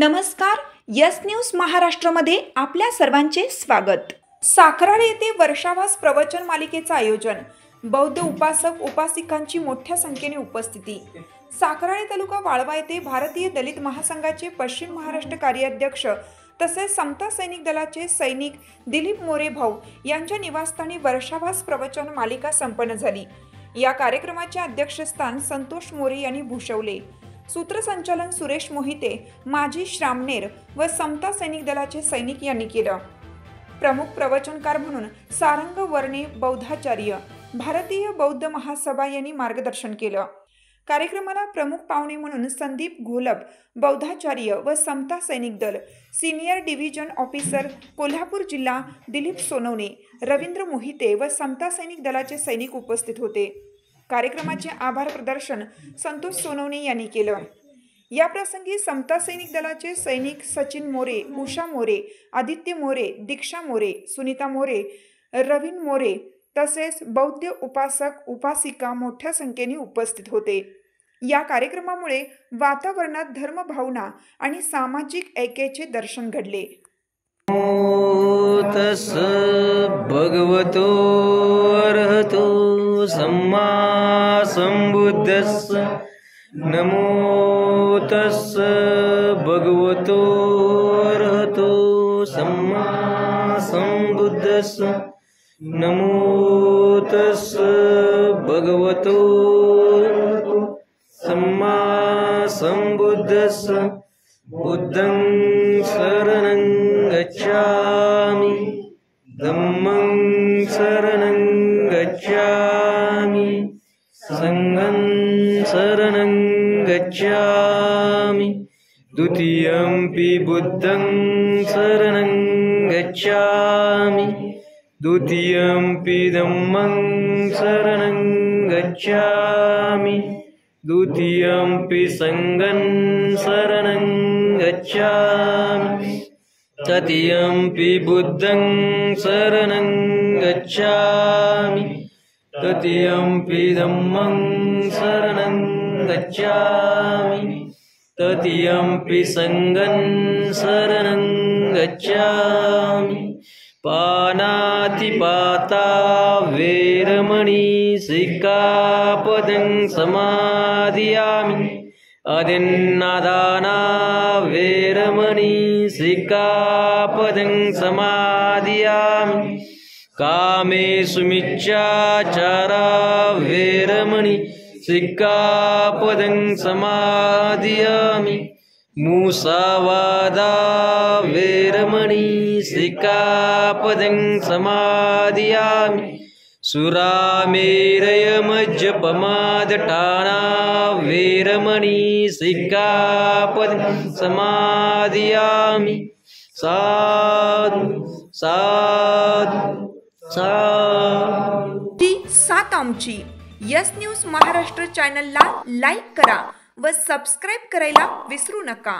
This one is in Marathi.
नमस्कार, यस न्यूज महाराष्ट्रमध्ये आपल्या सर्वांचे स्वागत। साखराळे येथे वर्षावास प्रवचन मालिकेचे आयोजन, बौद्ध उपासक उपासिकांची मोठ्या संख्येने उपस्थिती। साखराळे तालुका वाळवा येथे भारतीय दलित महासंघाचे पश्चिम महाराष्ट्र कार्याध्यक्ष तसेच समता सैनिक दलाचे सैनिक दिलीप मोरे भाऊ यांच्या निवासस्थानी वर्षावास प्रवचन मालिका संपन्न झाली। या कार्यक्रमाचे अध्यक्षस्थान संतोष मोरे यांनी भूषवले। सूत्रसंचालन सुरेश मोहिते, माजी श्रामनेर व समता सैनिक दलाचे सैनिक यांनी केलं। प्रमुख प्रवचनकार म्हणून सारंग वर्णे बौद्धाचार्य, भारतीय बौद्ध महासभा यांनी मार्गदर्शन केलं। कार्यक्रमाला प्रमुख पाहुणे म्हणून संदीप घोलप बौद्धाचार्य व समता सैनिक दल सीनियर डिव्हिजन ऑफिसर कोल्हापूर जिल्हा दिलीप सोनवणे, रवींद्र मोहिते व समता सैनिक दलाचे सैनिक उपस्थित होते। कार्यक्रमाचे आभार प्रदर्शन संतोष सोनवणे यांनी केलं। या प्रसंगी समता सैनिक दलाचे सैनिक सचिन मोरे, उषा मोरे, आदित्य मोरे, दीक्षा मोरे, सुनीता मोरे, रवीन मोरे तसेच बौद्ध उपासक उपासिका मोठ्या संख्येने उपस्थित होते। या कार्यक्रमामुळे वातावरणात धर्मभावना आणि सामाजिक ऐक्याचे दर्शन घडले। तस् भगवतो अरहतो सम्मा संबुद्धस्स नमो तस् भगवतो अरहतो सम्मा संबुद्धस्स नमो तस् भगवतो अरहतो सम्मा संबुद्धस्स बुद्धं शरणं गच्छामि धम्मं शरणं गच्छामि संघं शरणं गच्छामि द्वितीयंपि बुद्धं शरणं गच्छामि द्वितीयंपि धम्मं शरणं गच्छामि द्वितीयंपि संघं शरणं गच्छामि तृतीयंपि बुद्धं शरणं गच्छामि तृतीयंपि धम्मं शरणं गच्छामि तृतीयंपि संघं शरणं गच्छामि पानातिपाता वेरमणि सिक्खापदं समादियामि अदिन्नादाना वेरमणि सिक्खापदं समादियामि कामेषु मिच्छाचारा वेरमणि सिक्खापदं समादियामि मुसावादा वेरमणि सिक्खापदं समादियामि सुरामेरयमज्जपमादठाना वेरमणि सिक्खापदं समादियामि साधु साधु साधु। ती सात आमची यस न्यूज महाराष्ट्र चॅनलला लाईक करा व सबस्क्राईब करायला विसरू नका।